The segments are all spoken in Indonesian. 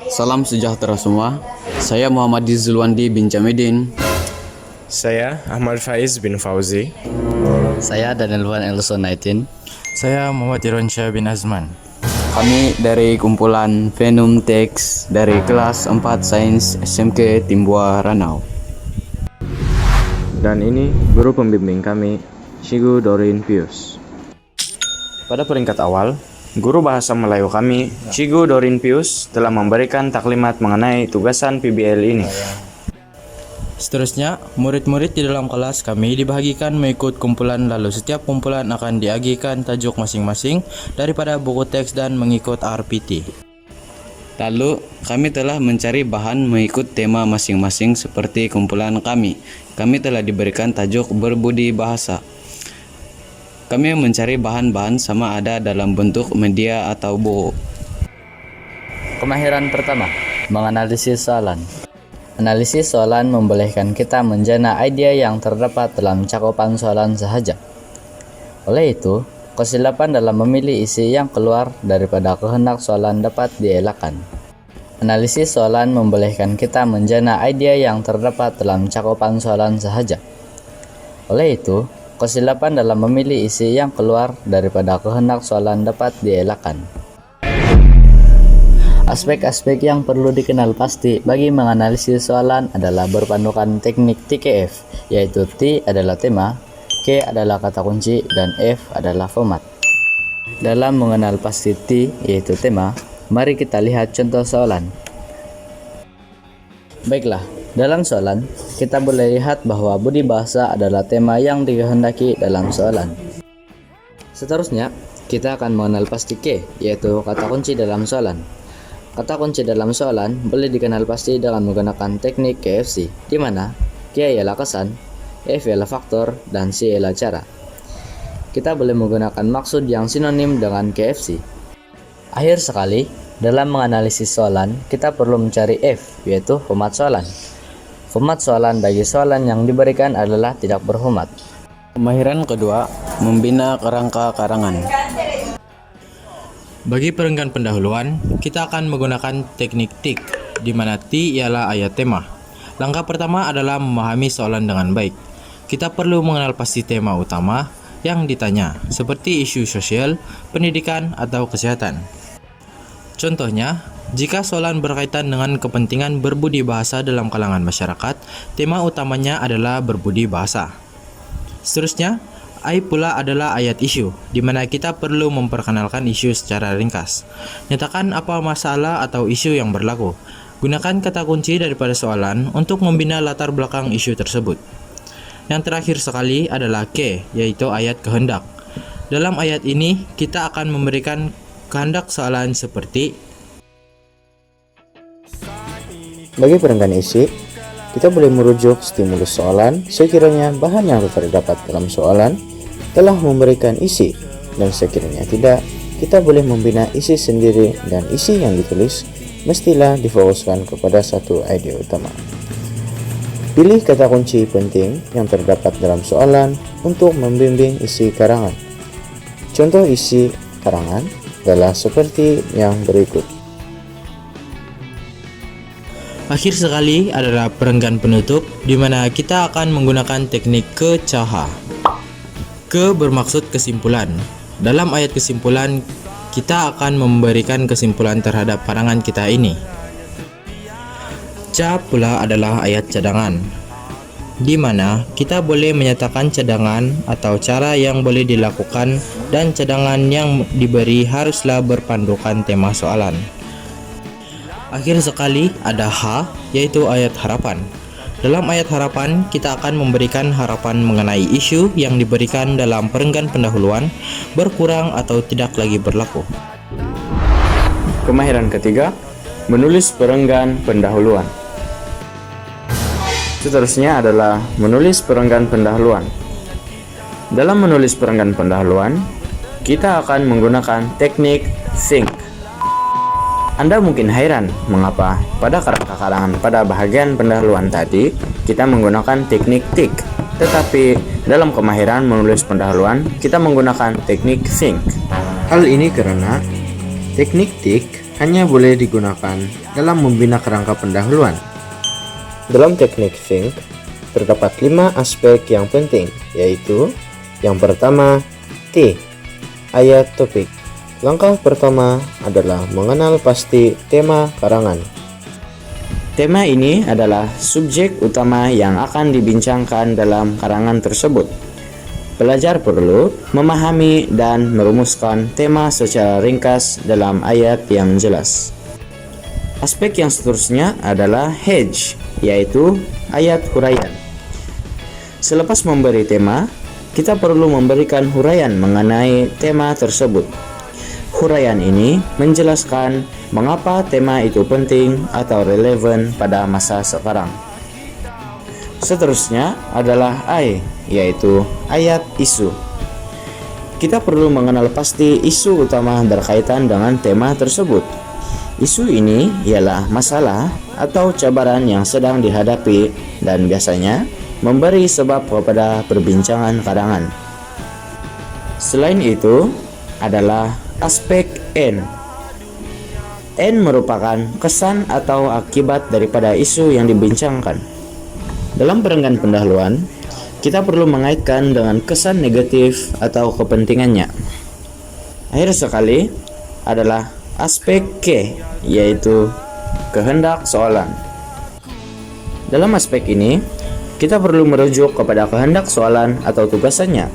Salam sejahtera semua. Saya Muhammad Zulwandi bin Jamidin. Saya Ahmad Faiz bin Fauzi. Saya Daniel Wan Elson Naitin. Saya Muhammad Irwansyah bin Azman. Kami dari kumpulan Venum Text dari kelas 4 Sains SMK Timbua Ranau. Dan ini guru pembimbing kami, Shigu Dorin Pius. Pada peringkat awal, guru bahasa Melayu kami, Shigu Dorin Pius, telah memberikan taklimat mengenai tugasan PBL ini. Seterusnya, murid-murid di dalam kelas kami dibagikan mengikut kumpulan, lalu setiap kumpulan akan diagikan tajuk masing-masing daripada buku teks dan mengikut RPT. Lalu, kami telah mencari bahan mengikut tema masing-masing seperti kumpulan kami. Kami telah diberikan tajuk berbudi bahasa. Kami mencari bahan-bahan sama ada dalam bentuk media atau buku. Kemahiran pertama, menganalisis soalan. Analisis soalan membolehkan kita menjana ide yang terdapat dalam cakupan soalan sahaja. Oleh itu, kesilapan dalam memilih isi yang keluar daripada kehendak soalan dapat dielakkan. Analisis soalan membolehkan kita menjana ide yang terdapat dalam cakupan soalan sahaja. Oleh itu, kesilapan dalam memilih isi yang keluar daripada kehendak soalan dapat dielakkan. Aspek-aspek yang perlu dikenal pasti bagi menganalisis soalan adalah berpandukan teknik TKF, yaitu T adalah tema, K adalah kata kunci, dan F adalah format. Dalam mengenal pasti T, yaitu tema, mari kita lihat contoh soalan. Baiklah, dalam soalan, kita boleh lihat bahwa budi bahasa adalah tema yang dikehendaki dalam soalan. Seterusnya, kita akan mengenal pasti K, yaitu kata kunci dalam soalan. Kata kunci dalam soalan boleh dikenal pasti dengan menggunakan teknik KFC, di mana K ialah kesan, F ialah faktor, dan C ialah cara. Kita boleh menggunakan maksud yang sinonim dengan KFC. Akhir sekali, dalam menganalisis soalan, kita perlu mencari F, yaitu format soalan. Format soalan bagi soalan yang diberikan adalah tidak berformat. Kemahiran kedua, membina kerangka karangan. Bagi perenggan pendahuluan, kita akan menggunakan teknik TIK, di mana T ialah ayat tema. Langkah pertama adalah memahami soalan dengan baik. Kita perlu mengenal pasti tema utama yang ditanya, seperti isu sosial, pendidikan, atau kesehatan. Contohnya, jika soalan berkaitan dengan kepentingan berbudi bahasa dalam kalangan masyarakat, tema utamanya adalah berbudi bahasa. Seterusnya, I pula adalah ayat isu, di mana kita perlu memperkenalkan isu secara ringkas. Nyatakan apa masalah atau isu yang berlaku. Gunakan kata kunci daripada soalan untuk membina latar belakang isu tersebut. Yang terakhir sekali adalah K, yaitu ayat kehendak. Dalam ayat ini, kita akan memberikan kehendak soalan seperti: bagi perenggan isi, kita boleh merujuk stimulus soalan sekiranya bahan yang terdapat dalam soalan telah memberikan isi, dan sekiranya tidak, kita boleh membina isi sendiri, dan isi yang ditulis mestilah difokuskan kepada satu ide utama. Pilih kata kunci penting yang terdapat dalam soalan untuk membimbing isi karangan. Contoh isi karangan adalah seperti yang berikut. akhir sekali adalah perenggan penutup, di mana kita akan menggunakan teknik kecaha. Ke bermaksud kesimpulan. Dalam ayat kesimpulan, kita akan memberikan kesimpulan terhadap pandangan kita ini. Ca pula adalah ayat cadangan, di mana kita boleh menyatakan cadangan atau cara yang boleh dilakukan, dan cadangan yang diberi haruslah berpandukan tema soalan. Akhir sekali ada H, yaitu ayat harapan. Dalam ayat harapan, kita akan memberikan harapan mengenai isu yang diberikan dalam perenggan pendahuluan berkurang atau tidak lagi berlaku. Kemahiran ketiga, menulis perenggan pendahuluan. Seterusnya adalah menulis perenggan pendahuluan. Dalam menulis perenggan pendahuluan, kita akan menggunakan teknik think. Anda mungkin heran mengapa pada kerangka karangan pada bahagian pendahuluan tadi kita menggunakan teknik tik. Tetapi dalam kemahiran menulis pendahuluan, kita menggunakan teknik think. Hal ini karena teknik tik hanya boleh digunakan dalam membina kerangka pendahuluan. Dalam teknik think, terdapat 5 aspek yang penting, yaitu yang pertama, T, ayat topik. Langkah pertama adalah mengenal pasti tema karangan. Tema ini adalah subjek utama yang akan dibincangkan dalam karangan tersebut. Pelajar perlu memahami dan merumuskan tema secara ringkas dalam ayat yang jelas. Aspek yang seterusnya adalah hedge, yaitu ayat huraian. Selepas memberi tema, kita perlu memberikan huraian mengenai tema tersebut. Huraian ini menjelaskan mengapa tema itu penting atau relevan pada masa sekarang. Seterusnya adalah I, yaitu ayat isu. Kita perlu mengenal pasti isu utama berkaitan dengan tema tersebut. Isu ini ialah masalah atau cabaran yang sedang dihadapi dan biasanya memberi sebab kepada perbincangan karangan. Selain itu adalah aspek N. N merupakan kesan atau akibat daripada isu yang dibincangkan. Dalam perenggan pendahuluan, kita perlu mengaitkan dengan kesan negatif atau kepentingannya. Akhir sekali adalah aspek K, yaitu kehendak soalan. Dalam aspek ini, kita perlu merujuk kepada kehendak soalan atau tugasannya.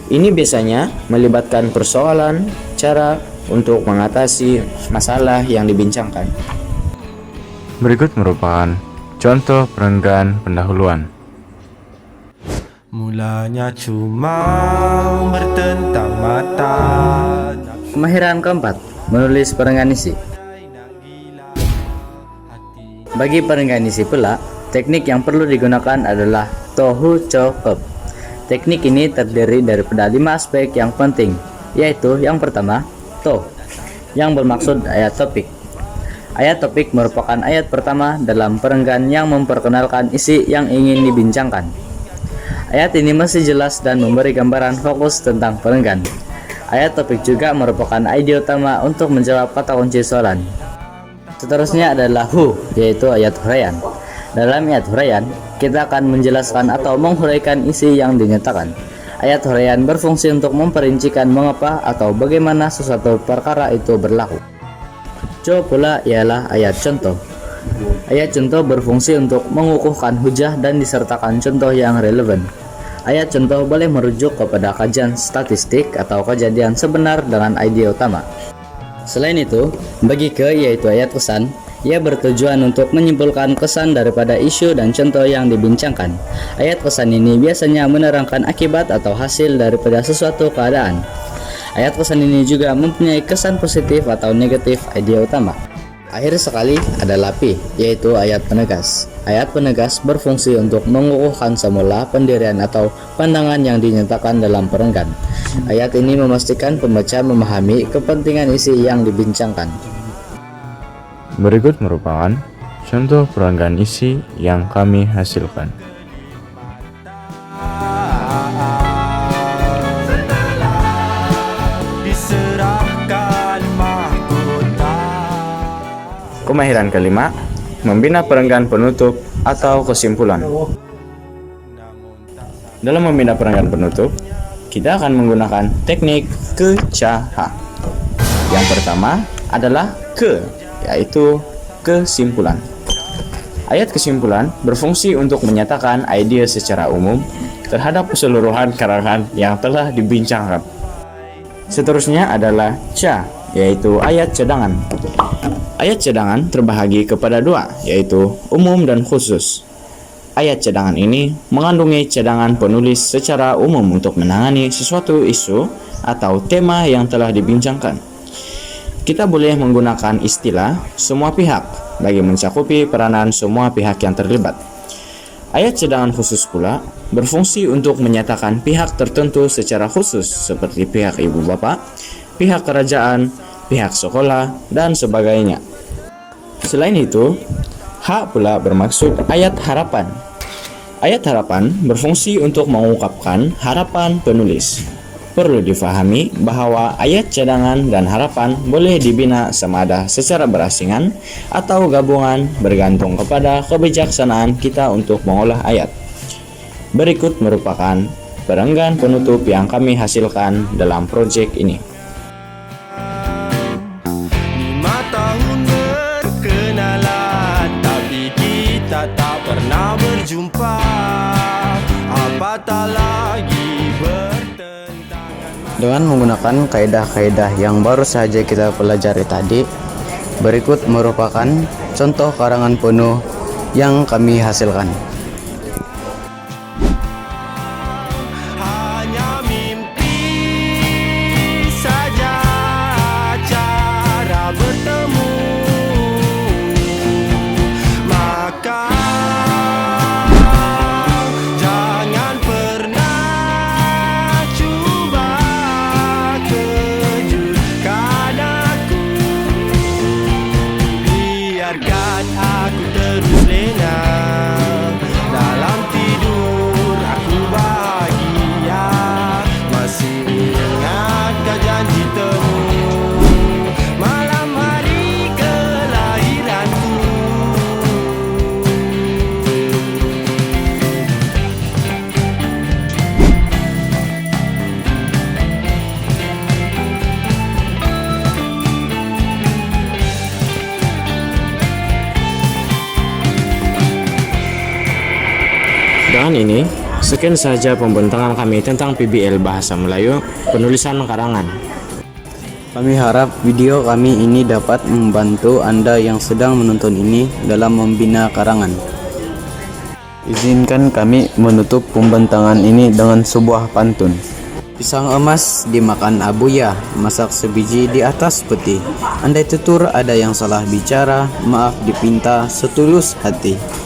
Ini biasanya melibatkan persoalan, cara untuk mengatasi masalah yang dibincangkan. Berikut merupakan contoh perenggan pendahuluan. Mulanya cuma bertentang mata. Kemahiran keempat, menulis perenggan isi. Bagi perenggan isi pula, teknik yang perlu digunakan adalah tohu cokep. Teknik ini terdiri daripada 5 aspek yang penting, yaitu yang pertama, to, yang bermaksud ayat topik. Ayat topik merupakan ayat pertama dalam perenggan yang memperkenalkan isi yang ingin dibincangkan. Ayat ini masih jelas dan memberi gambaran fokus tentang perenggan. Ayat topik juga merupakan ide utama untuk menjawab kata kunci soalan. Seterusnya adalah who, yaitu ayat huraian. Dalam ayat huraian, kita akan menjelaskan atau menghuraikan isi yang dinyatakan. Ayat huraian berfungsi untuk memperincikan mengapa atau bagaimana sesuatu perkara itu berlaku. Co pula ialah ayat contoh. Ayat contoh berfungsi untuk mengukuhkan hujah dan disertakan contoh yang relevan. Ayat contoh boleh merujuk kepada kajian statistik atau kejadian sebenar dengan ide utama. Selain itu, bagi ke yaitu ayat kesan, ia bertujuan untuk menyimpulkan kesan daripada isu dan contoh yang dibincangkan. Ayat kesan ini biasanya menerangkan akibat atau hasil daripada sesuatu keadaan. Ayat kesan ini juga mempunyai kesan positif atau negatif ide utama. Akhir sekali adalah P, yaitu ayat penegas. Ayat penegas berfungsi untuk mengukuhkan semula pendirian atau pandangan yang dinyatakan dalam perenggan. Ayat ini memastikan pembaca memahami kepentingan isi yang dibincangkan. Berikut merupakan contoh perenggan isi yang kami hasilkan. Kemahiran kelima, membina perenggan penutup atau kesimpulan. Dalam membina perenggan penutup, kita akan menggunakan teknik kecaha. Yang pertama adalah yaitu kesimpulan. Ayat kesimpulan berfungsi untuk menyatakan ide secara umum terhadap keseluruhan karangan yang telah dibincangkan. Seterusnya adalah yaitu ayat cadangan. Ayat cadangan terbahagi kepada 2, yaitu umum dan khusus. Ayat cadangan ini mengandungi cadangan penulis secara umum untuk menangani sesuatu isu atau tema yang telah dibincangkan. Kita boleh menggunakan istilah semua pihak bagi mencakupi peranan semua pihak yang terlibat. Ayat cadangan khusus pula berfungsi untuk menyatakan pihak tertentu secara khusus seperti pihak ibu bapak, pihak kerajaan, pihak sekolah, dan sebagainya. Selain itu, H pula bermaksud ayat harapan. Ayat harapan berfungsi untuk mengungkapkan harapan penulis. Perlu difahami bahwa ayat cadangan dan harapan boleh dibina sama ada secara berasingan atau gabungan bergantung kepada kebijaksanaan kita untuk mengolah ayat. Berikut merupakan perenggan penutup yang kami hasilkan dalam proyek ini. 5 tahun berkenalan, tapi kita tak pernah berjumpa. Apatah lagi bertentangan. Dengan menggunakan kaidah-kaidah yang baru saja kita pelajari tadi, berikut merupakan contoh karangan penuh yang kami hasilkan. Hanya mimpi saja cara bertemu, maka jangan pernah cuba kejutkan aku. Biarkan aku terus lena dalam tidur, aku bahagia. Masih ingatkah janji temu malam hari kelahiranku? Dengan ini, sekian saja pembentangan kami tentang PBL Bahasa Melayu, penulisan karangan. Kami harap video kami ini dapat membantu Anda yang sedang menonton ini dalam membina karangan. Izinkan kami menutup pembentangan ini dengan sebuah pantun. Pisang emas dimakan abuya, masak sebiji di atas peti. Andai tutur ada yang salah bicara, maaf dipinta setulus hati.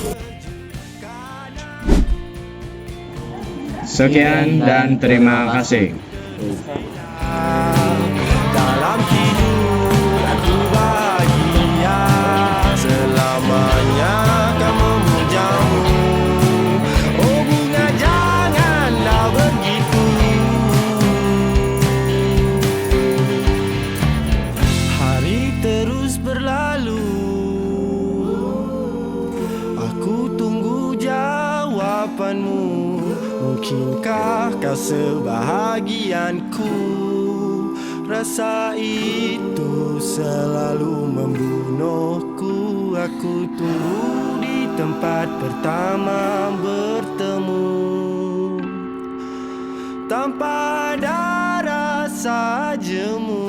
Sekian dan terima kasih. Dalam tidur aku bahagia, selamanya akan memujamu. Oh bunga janganlah begitu. Hari terus berlalu, aku tunggu jawabanmu. Mungkinkah kau sebahagianku? Rasa itu selalu membunuhku. Aku tunggu di tempat pertama bertemu, tanpa ada rasa jemu.